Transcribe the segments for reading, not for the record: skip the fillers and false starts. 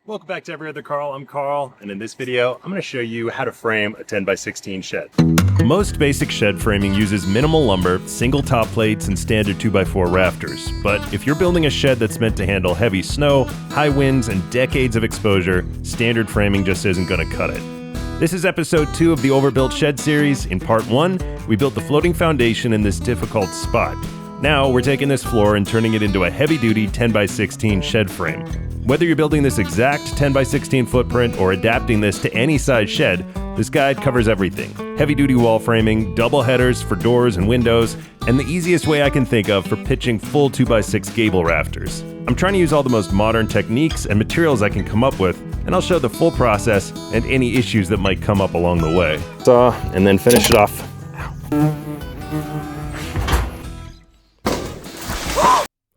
Welcome back to Every Other Karl. I'm Karl, and in this video, I'm going to show you how to frame a 10x16 shed. Most basic shed framing uses minimal lumber, single top plates, and standard 2x4 rafters. But if you're building a shed that's meant to handle heavy snow, high winds, and decades of exposure, standard framing just isn't going to cut it. This is episode 2 of the Overbuilt Shed series. In part 1, we built the floating foundation in this difficult spot. Now, we're taking this floor and turning it into a heavy-duty 10x16 shed frame. Whether you're building this exact 10x16 footprint or adapting this to any size shed, this guide covers everything. Heavy-duty wall framing, double headers for doors and windows, and the easiest way I can think of for pitching full 2x6 gable rafters. I'm trying to use all the most modern techniques and materials I can come up with, and I'll show the full process and any issues that might come up along the way. Saw, and then finish it off.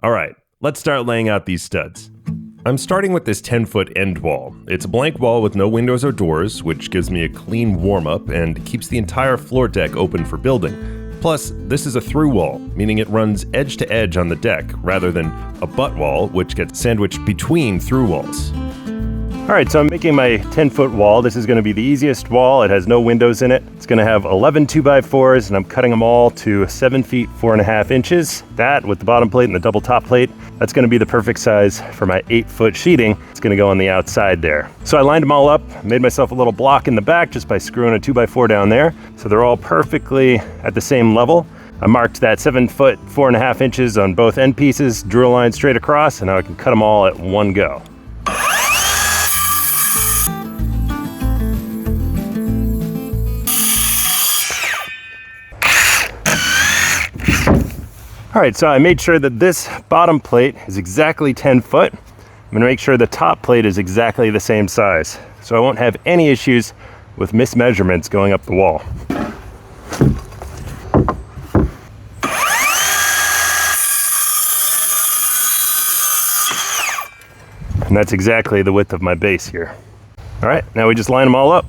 All right, let's start laying out these studs. I'm starting with this 10-foot end wall. It's a blank wall with no windows or doors, which gives me a clean warm-up and keeps the entire floor deck open for building. Plus, this is a through wall, meaning it runs edge to edge on the deck, rather than a butt wall, which gets sandwiched between through walls. All right, so I'm making my 10-foot wall. This is gonna be the easiest wall. It has no windows in it. It's gonna have 11 2x4s, and I'm cutting them all to 7 feet 4.5 inches. That, with the bottom plate and the double top plate, that's gonna be the perfect size for my 8-foot sheeting. It's gonna go on the outside there. So I lined them all up, made myself a little block in the back just by screwing a 2x4 down there. So they're all perfectly at the same level. I marked that 7 foot 4.5 inches on both end pieces, drew a line straight across, and now I can cut them all at one go. All right, so I made sure that this bottom plate is exactly 10 foot. I'm gonna make sure the top plate is exactly the same size, so I won't have any issues with mismeasurements going up the wall. And that's exactly the width of my base here. All right, now we just line them all up.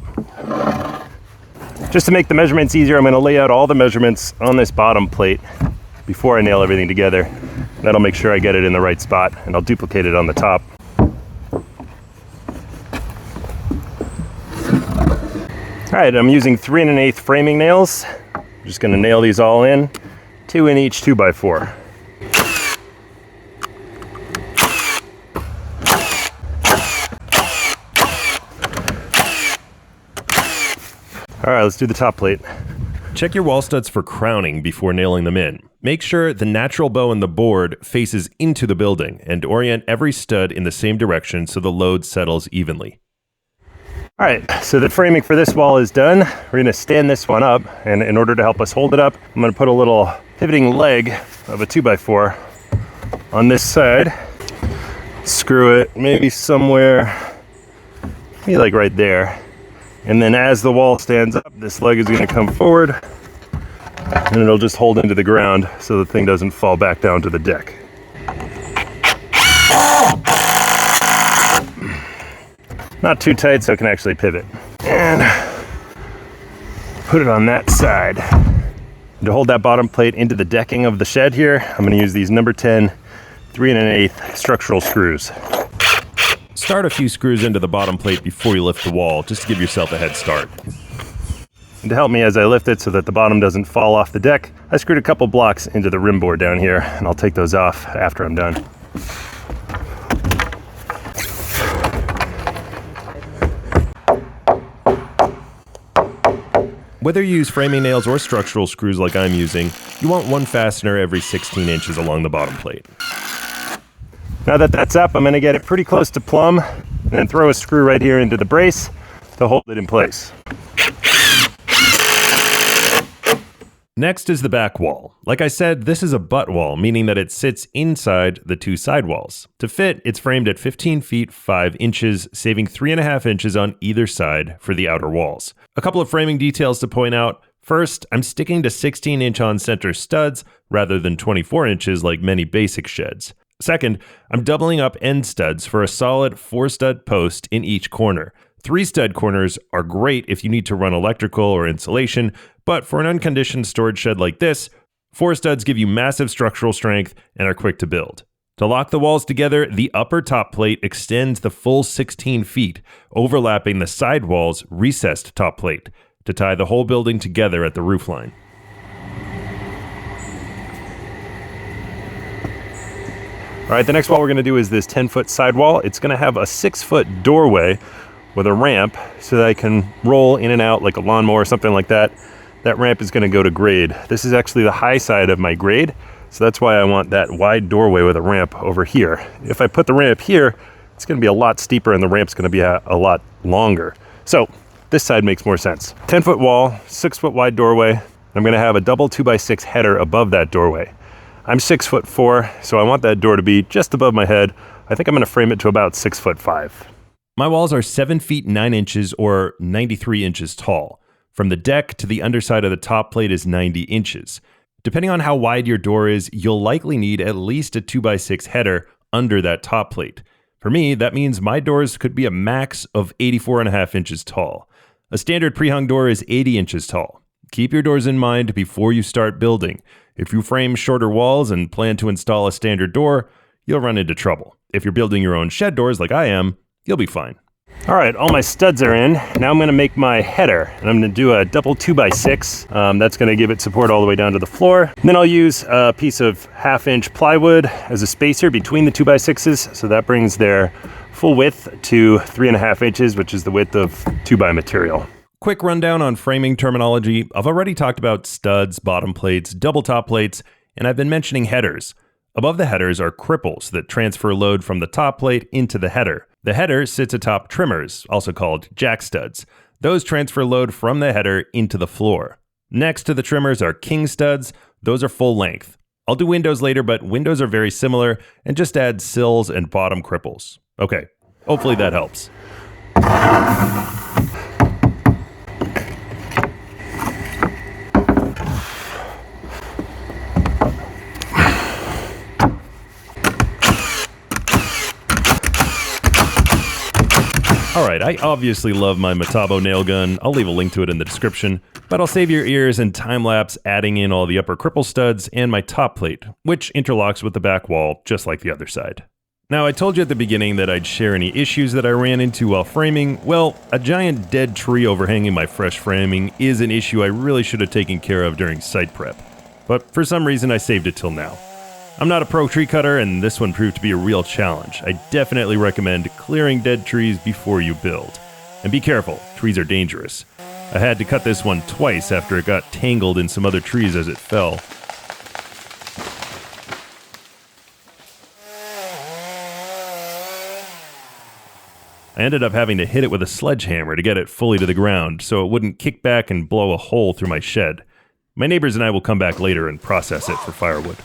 Just to make the measurements easier, I'm gonna lay out all the measurements on this bottom plate before I nail everything together. That'll make sure I get it in the right spot, and I'll duplicate it on the top. All right, I'm using 3 1/8 framing nails. I'm just gonna nail these all in, 2 in each 2x4. All right, let's do the top plate. Check your wall studs for crowning before nailing them in. Make sure the natural bow in the board faces into the building, and orient every stud in the same direction so the load settles evenly. All right, so the framing for this wall is done. We're gonna stand this one up, and in order to help us hold it up, I'm gonna put a little pivoting leg of a 2x4 on this side. Screw it maybe somewhere, maybe like right there. And then as the wall stands up, this leg is gonna come forward, and it'll just hold into the ground so the thing doesn't fall back down to the deck. Not too tight so it can actually pivot. And put it on that side. And to hold that bottom plate into the decking of the shed here, I'm gonna use these number 10 3 1/8 structural screws. Start a few screws into the bottom plate before you lift the wall, just to give yourself a head start. And to help me as I lift it so that the bottom doesn't fall off the deck, I screwed a couple blocks into the rim board down here, and I'll take those off after I'm done. Whether you use framing nails or structural screws like I'm using, you want one fastener every 16 inches along the bottom plate. Now that that's up, I'm gonna get it pretty close to plumb, and then throw a screw right here into the brace to hold it in place. Next is the back wall. Like I said, this is a butt wall, meaning that it sits inside the 2 side walls. To fit, it's framed at 15 feet 5 inches, saving 3.5 inches on either side for the outer walls. A couple of framing details to point out. First, I'm sticking to 16-inch on-center studs rather than 24 inches like many basic sheds. Second, I'm doubling up end studs for a solid 4-stud post in each corner. 3-stud corners are great if you need to run electrical or insulation, but for an unconditioned storage shed like this, 4 studs give you massive structural strength and are quick to build. To lock the walls together, the upper top plate extends the full 16 feet, overlapping the side wall's recessed top plate, to tie the whole building together at the roofline. All right, the next wall we're going to do is this 10-foot sidewall. It's going to have a 6-foot doorway with a ramp so that I can roll in and out like a lawnmower or something like that. That ramp is going to go to grade. This is actually the high side of my grade, so that's why I want that wide doorway with a ramp over here. If I put the ramp here, it's going to be a lot steeper and the ramp's going to be a lot longer. So this side makes more sense. 10-foot wall, 6-foot wide doorway. I'm going to have a double 2x6 header above that doorway. I'm 6'4", so I want that door to be just above my head. I think I'm going to frame it to about 6'5". My walls are 7 feet 9 inches or 93 inches tall. From the deck to the underside of the top plate is 90 inches. Depending on how wide your door is, you'll likely need at least a 2x6 header under that top plate. For me, that means my doors could be a max of 84.5 inches tall. A standard pre-hung door is 80 inches tall. Keep your doors in mind before you start building. If you frame shorter walls and plan to install a standard door, you'll run into trouble. If you're building your own shed doors like I am, you'll be fine. All right, all my studs are in. Now I'm gonna make my header, and I'm gonna do a double 2x6. That's gonna give it support all the way down to the floor. And then I'll use a piece of 1/2-inch plywood as a spacer between the 2x6s, so that brings their full width to 3.5 inches, which is the width of 2x material. Quick rundown on framing terminology. I've already talked about studs, bottom plates, double top plates, and I've been mentioning headers. Above the headers are cripples that transfer load from the top plate into the header. The header sits atop trimmers, also called jack studs. Those transfer load from the header into the floor. Next to the trimmers are king studs. Those are full length. I'll do windows later, but windows are very similar and just add sills and bottom cripples. Okay, hopefully that helps. All right, I obviously love my Metabo nail gun. I'll leave a link to it in the description, but I'll save your ears and time-lapse adding in all the upper cripple studs and my top plate, which interlocks with the back wall, just like the other side. Now, I told you at the beginning that I'd share any issues that I ran into while framing. Well, a giant dead tree overhanging my fresh framing is an issue I really should have taken care of during site prep, but for some reason I saved it till now. I'm not a pro tree cutter, and this one proved to be a real challenge. I definitely recommend clearing dead trees before you build. And be careful, trees are dangerous. I had to cut this one twice after it got tangled in some other trees as it fell. I ended up having to hit it with a sledgehammer to get it fully to the ground so it wouldn't kick back and blow a hole through my shed. My neighbors and I will come back later and process it for firewood.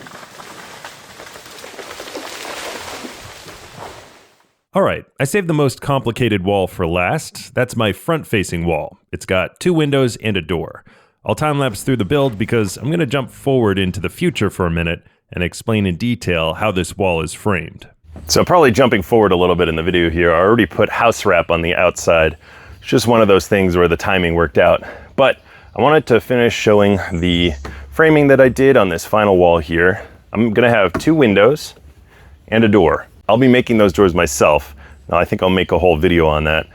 Alright, I saved the most complicated wall for last. That's my front-facing wall. It's got 2 windows and a door. I'll time-lapse through the build because I'm going to jump forward into the future for a minute and explain in detail how this wall is framed. So probably jumping forward a little bit in the video here, I already put house wrap on the outside. It's just one of those things where the timing worked out. But I wanted to finish showing the framing that I did on this final wall here. I'm going to have 2 windows and a door. I'll be making those doors myself. Now, I think I'll make a whole video on that.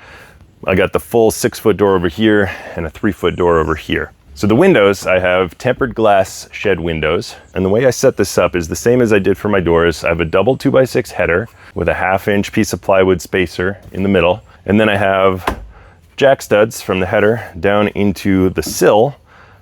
I got the full 6-foot door over here and a 3-foot door over here. So the windows, I have tempered glass shed windows. And the way I set this up is the same as I did for my doors. I have a double 2x6 header with a 1/2-inch piece of plywood spacer in the middle. And then I have jack studs from the header down into the sill.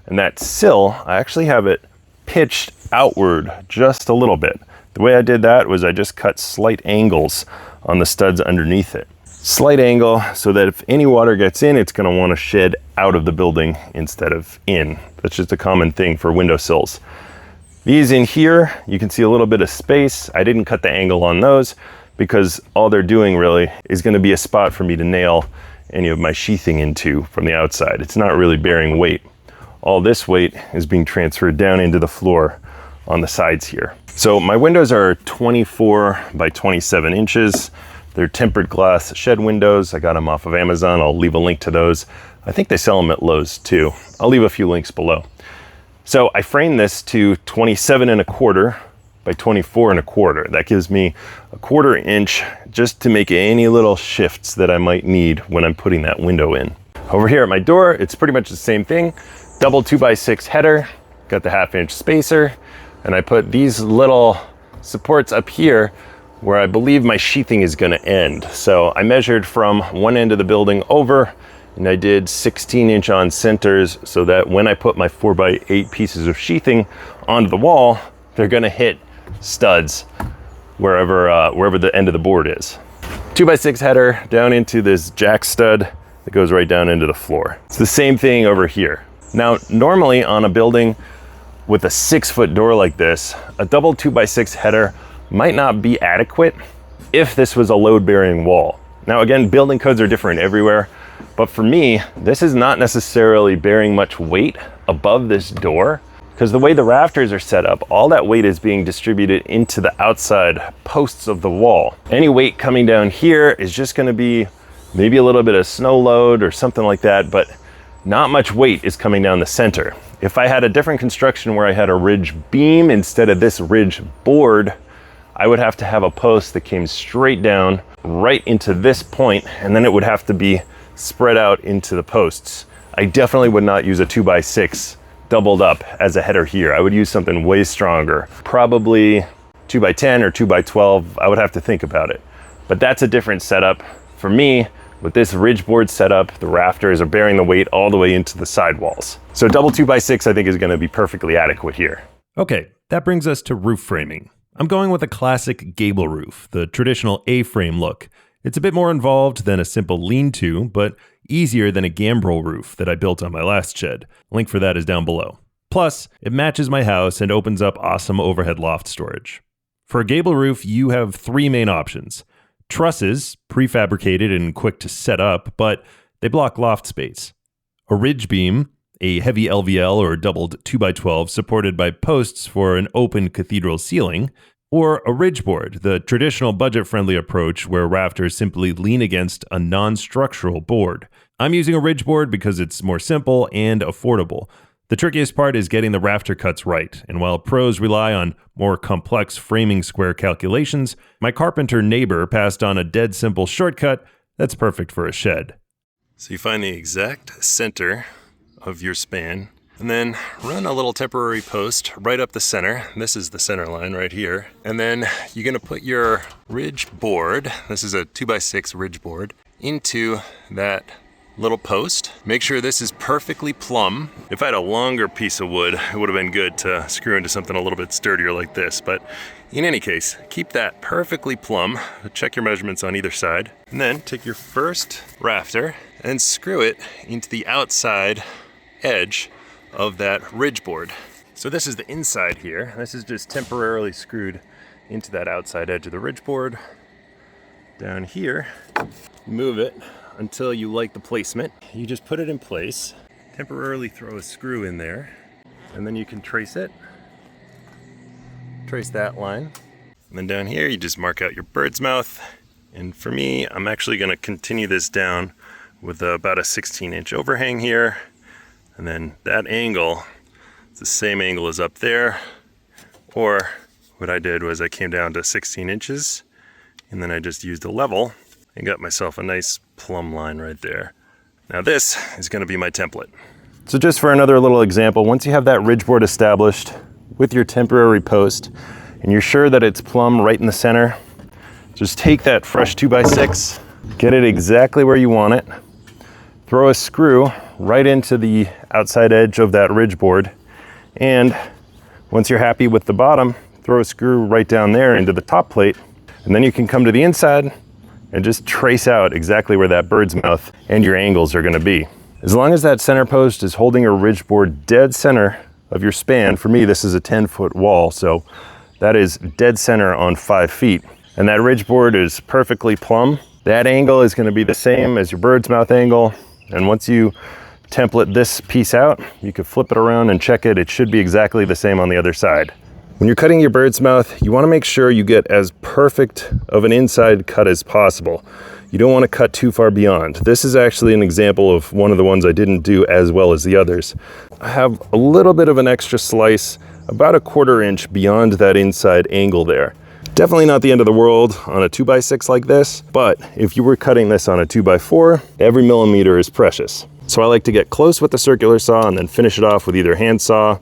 And that sill, I actually have it pitched outward just a little bit. The way I did that was I just cut slight angles on the studs underneath it. Slight angle so that if any water gets in, it's going to want to shed out of the building instead of in. That's just a common thing for windowsills. These in here, you can see a little bit of space. I didn't cut the angle on those because all they're doing really is going to be a spot for me to nail any of my sheathing into from the outside. It's not really bearing weight. All this weight is being transferred down into the floor on the sides here. So my windows are 24 by 27 inches. They're tempered glass shed windows. I got them off of Amazon. I'll leave a link to those. I think they sell them at Lowe's too. I'll leave a few links below. So I framed this to 27 1/4 by 24 1/4. That gives me a 1/4 inch just to make any little shifts that I might need when I'm putting that window in. Over here at my door, it's pretty much the same thing. Double 2x6 header, got the 1/2 inch spacer, and I put these little supports up here where I believe my sheathing is gonna end. So I measured from one end of the building over, and I did 16-inch on centers so that when I put my 4x8 pieces of sheathing onto the wall, they're gonna hit studs wherever the end of the board is. 2x6 header down into this jack stud that goes right down into the floor. It's the same thing over here. Now, normally on a building with a 6-foot door like this, a double 2x6 header might not be adequate if this was a load-bearing wall. Now again, building codes are different everywhere, but for me, this is not necessarily bearing much weight above this door, because the way the rafters are set up, all that weight is being distributed into the outside posts of the wall. Any weight coming down here is just gonna be maybe a little bit of snow load or something like that, but not much weight is coming down the center. If I had a different construction where I had a ridge beam instead of this ridge board, I would have to have a post that came straight down right into this point, and then it would have to be spread out into the posts. I definitely would not use a 2x6 doubled up as a header here. I would use something way stronger, probably 2x10 or 2x12. I would have to think about it, but that's a different setup. For me, with this ridge board setup, the rafters are bearing the weight all the way into the sidewalls. So double 2x6 I think is gonna be perfectly adequate here. Okay, that brings us to roof framing. I'm going with a classic gable roof, the traditional A-frame look. It's a bit more involved than a simple lean-to, but easier than a gambrel roof that I built on my last shed. Link for that is down below. Plus, it matches my house and opens up awesome overhead loft storage. For a gable roof, you have 3 main options. Trusses, prefabricated and quick to set up, but they block loft space. A ridge beam, a heavy LVL or doubled 2x12 supported by posts for an open cathedral ceiling, or a ridge board, the traditional budget-friendly approach where rafters simply lean against a non-structural board. I'm using a ridge board because it's more simple and affordable. The trickiest part is getting the rafter cuts right, and while pros rely on more complex framing square calculations, my carpenter neighbor passed on a dead simple shortcut that's perfect for a shed. So you find the exact center of your span, and then run a little temporary post right up the center. This is the center line right here. And then you're gonna put your ridge board, this is a 2x6 ridge board, into that little post. Make sure this is perfectly plumb. If I had a longer piece of wood, it would have been good to screw into something a little bit sturdier like this. But in any case, keep that perfectly plumb. Check your measurements on either side. And then take your first rafter and screw it into the outside edge of that ridge board. So this is the inside here. This is just temporarily screwed into that outside edge of the ridge board. Down here, move it until you like the placement. You just put it in place, temporarily throw a screw in there, and then you can trace it. Trace that line. And then down here, you just mark out your bird's mouth. And for me, I'm actually gonna continue this down with about a 16-inch overhang here. And then that angle, it's the same angle as up there. Or what I did was I came down to 16 inches and then I just used a level and got myself a nice plumb line right there. Now this is gonna be my template. So just for another little example, once you have that ridge board established with your temporary post and you're sure that it's plumb right in the center, just take that fresh 2x6, get it exactly where you want it, throw a screw right into the outside edge of that ridge board, and once you're happy with the bottom, throw a screw right down there into the top plate, and then you can come to the inside and just trace out exactly where that bird's mouth and your angles are gonna be. As long as that center post is holding your ridge board dead center of your span, for me this is a 10-foot wall, so that is dead center on 5 feet, and that ridge board is perfectly plumb, that angle is gonna be the same as your bird's mouth angle. And once you template this piece out, you can flip it around and check it. It should be exactly the same on the other side. When you're cutting your bird's mouth, you want to make sure you get as perfect of an inside cut as possible. You don't want to cut too far beyond. This is actually an example of one of the ones I didn't do as well as the others. I have a little bit of an extra slice about a 1/4 inch beyond that inside angle there. Definitely not the end of the world on a 2x6 like this, but if you were cutting this on a 2x4, every millimeter is precious. So I like to get close with the circular saw and then finish it off with either hand saw,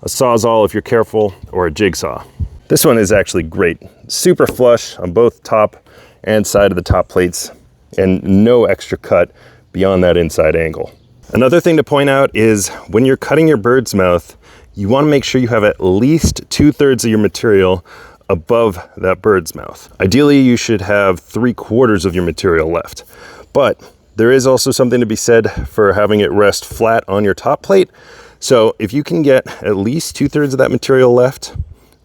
a Sawzall if you're careful, or a jigsaw. This one is actually great. Super flush on both top and side of the top plates, and no extra cut beyond that inside angle. Another thing to point out is when you're cutting your bird's mouth, you want to make sure you have at least 2/3 of your material above that bird's mouth. Ideally, you should have 3/4 of your material left. But there is also something to be said for having it rest flat on your top plate. So if you can get at least 2/3 of that material left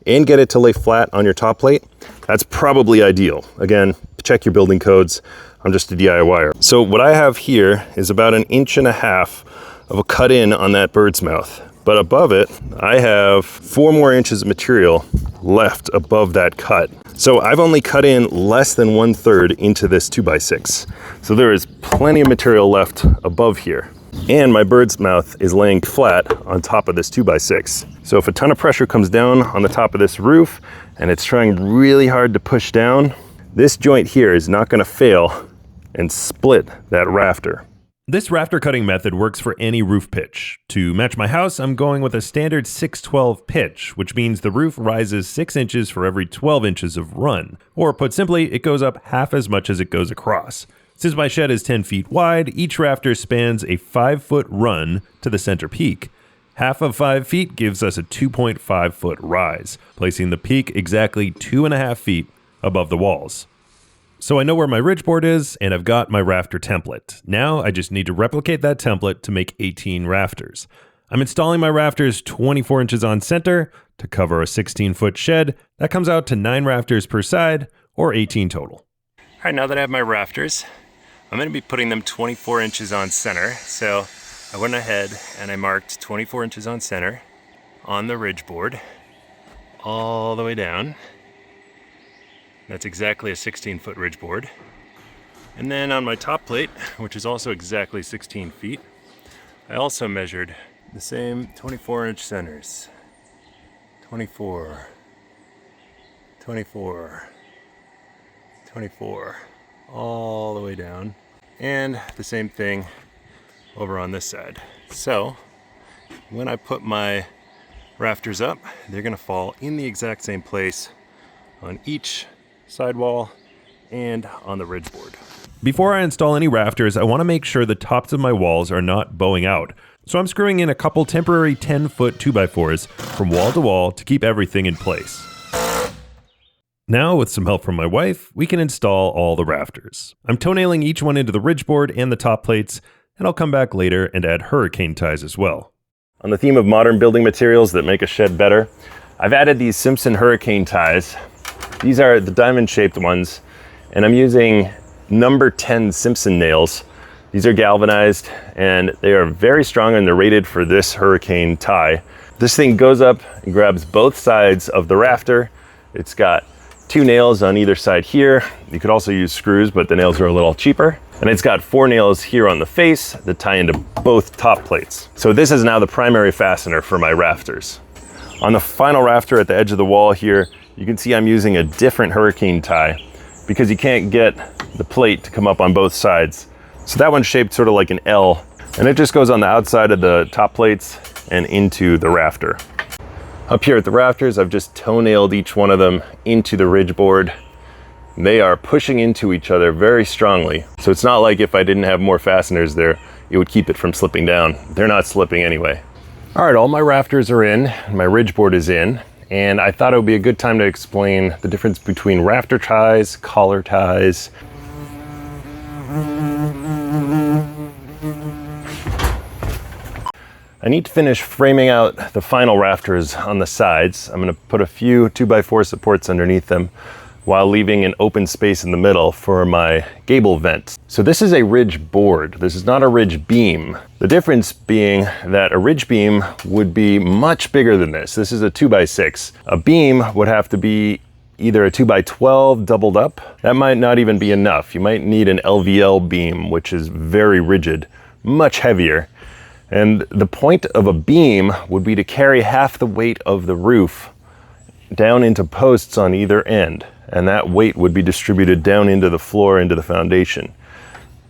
and get it to lay flat on your top plate, that's probably ideal. Again, check your building codes. I'm just a DIYer. So what I have here is about 1.5 inches of a cut in on that bird's mouth. But above it, I have 4 more inches of material left above that cut. So I've only cut in less than 1/3 into this 2x6. So there is plenty of material left above here. And my bird's mouth is laying flat on top of this 2x6. So if a ton of pressure comes down on the top of this roof and it's trying really hard to push down, this joint here is not gonna fail and split that rafter. This rafter cutting method works for any roof pitch. To match my house, I'm going with a standard 6/12 pitch, which means the roof rises 6 inches for every 12 inches of run. Or put simply, it goes up half as much as it goes across. Since my shed is 10 feet wide, each rafter spans a 5-foot run to the center peak. Half of 5 feet gives us a 2.5-foot rise, placing the peak exactly 2.5 feet above the walls. So I know where my ridge board is, and I've got my rafter template. Now I just need to replicate that template to make 18 rafters. I'm installing my rafters 24 inches on center to cover a 16-foot shed. That comes out to 9 rafters per side, or 18 total. All right, now that I have my rafters, I'm gonna be putting them 24 inches on center. So I went ahead and I marked 24 inches on center on the ridge board, all the way down. That's exactly a 16-foot ridge board. And then on my top plate, which is also exactly 16 feet, I also measured the same 24-inch centers. 24, 24, 24, all the way down. And the same thing over on this side. So when I put my rafters up, they're gonna fall in the exact same place on each sidewall and on the ridge board. Before I install any rafters, I want to make sure the tops of my walls are not bowing out. So I'm screwing in a couple temporary 10-foot 2x4s from wall to wall to keep everything in place. Now, with some help from my wife, we can install all the rafters. I'm toenailing each one into the ridge board and the top plates, and I'll come back later and add hurricane ties as well. On the theme of modern building materials that make a shed better, I've added these Simpson hurricane ties. These are the diamond-shaped ones, and I'm using number 10 Simpson nails. These are galvanized, and they are very strong, and they're rated for this hurricane tie. This thing goes up and grabs both sides of the rafter. It's got 2 nails on either side here. You could also use screws, but the nails are a little cheaper. And it's got 4 nails here on the face that tie into both top plates. So this is now the primary fastener for my rafters. On the final rafter at the edge of the wall here, you can see I'm using a different hurricane tie because you can't get the plate to come up on both sides. So that one's shaped sort of like an L, and it just goes on the outside of the top plates and into the rafter. Up here at the rafters, I've just toenailed each one of them into the ridge board. They are pushing into each other very strongly. So it's not like if I didn't have more fasteners there, it would keep it from slipping down. They're not slipping anyway. All right, all my rafters are in, my ridge board is in. And I thought it would be a good time to explain the difference between rafter ties, collar ties. I need to finish framing out the final rafters on the sides. I'm gonna put a few 2x4 supports underneath them while leaving an open space in the middle for my gable vent. So this is a ridge board. This is not a ridge beam. The difference being that a ridge beam would be much bigger than this. This is a 2x6. A beam would have to be either a 2x12 doubled up. That might not even be enough. You might need an LVL beam, which is very rigid, much heavier. And the point of a beam would be to carry half the weight of the roof down into posts on either end, and that weight would be distributed down into the floor, into the foundation.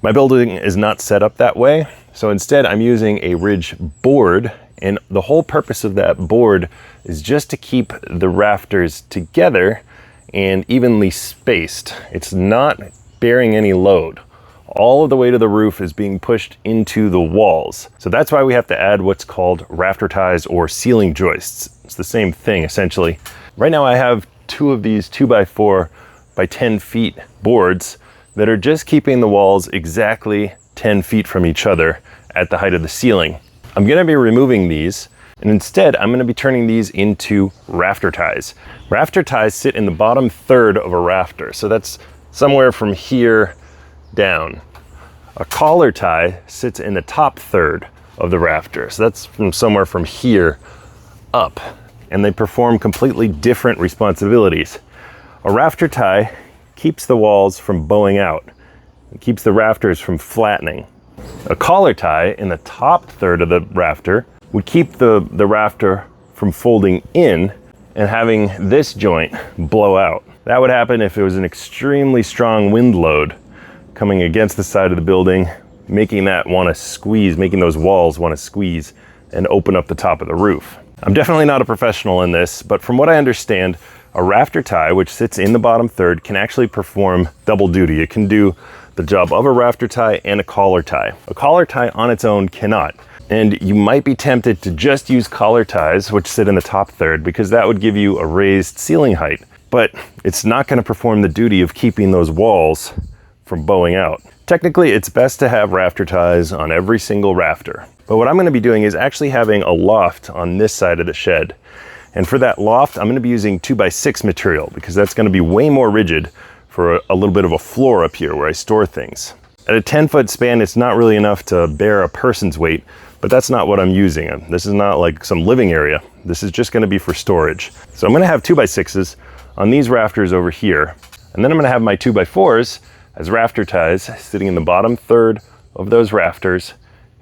My building is not set up that way, so instead I'm using a ridge board, and the whole purpose of that board is just to keep the rafters together and evenly spaced. It's not bearing any load. All of the weight of the roof is being pushed into the walls. So that's why we have to add what's called rafter ties or ceiling joists. It's the same thing essentially. Right now I have two of these 2x4 by 10 feet boards that are just keeping the walls exactly 10 feet from each other at the height of the ceiling. I'm gonna be removing these, and instead I'm gonna be turning these into rafter ties. Rafter ties sit in the bottom third of a rafter, so that's somewhere from here down. A collar tie sits in the top third of the rafter, so that's from somewhere from here up, and they perform completely different responsibilities. A rafter tie keeps the walls from bowing out. It keeps the rafters from flattening. A collar tie in the top third of the rafter would keep the rafter from folding in and having this joint blow out. That would happen if it was an extremely strong wind load coming against the side of the building, making that want to squeeze, making those walls want to squeeze and open up the top of the roof. I'm definitely not a professional in this, but from what I understand, a rafter tie, which sits in the bottom third, can actually perform double duty. It can do the job of a rafter tie and a collar tie. A collar tie on its own cannot. And you might be tempted to just use collar ties, which sit in the top third, because that would give you a raised ceiling height. But it's not going to perform the duty of keeping those walls from bowing out. Technically, it's best to have rafter ties on every single rafter. But what I'm going to be doing is actually having a loft on this side of the shed. And for that loft, I'm going to be using 2x6 material because that's going to be way more rigid for a little bit of a floor up here where I store things. At a 10-foot span, it's not really enough to bear a person's weight, but that's not what I'm using. This is not like some living area. This is just going to be for storage. So I'm going to have 2x6s on these rafters over here. And then I'm going to have my 2x4s as rafter ties sitting in the bottom third of those rafters,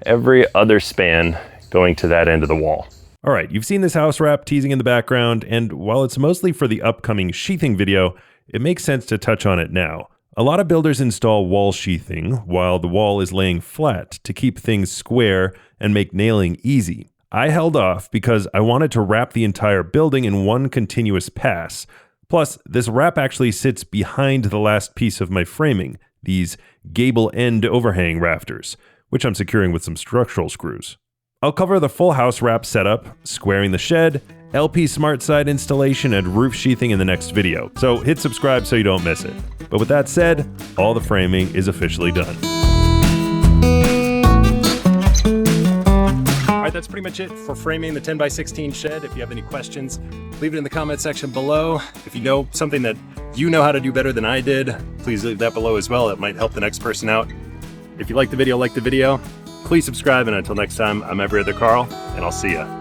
every other span going to that end of the wall. All right, you've seen this house wrap teasing in the background, and while it's mostly for the upcoming sheathing video, it makes sense to touch on it now. A lot of builders install wall sheathing while the wall is laying flat to keep things square and make nailing easy. I held off because I wanted to wrap the entire building in one continuous pass. Plus, this wrap actually sits behind the last piece of my framing, these gable end overhang rafters, which I'm securing with some structural screws. I'll cover the full house wrap setup, squaring the shed, LP Smart Side installation, and roof sheathing in the next video, so hit subscribe so you don't miss it. But with that said, all the framing is officially done. All right, that's pretty much it for framing the 10x16 shed. If you have any questions, leave it in the comment section below. If you know something that you know how to do better than I did, please leave that below as well. It might help the next person out. If you like the video, please subscribe. And until next time, I'm every other Karl, and I'll see ya.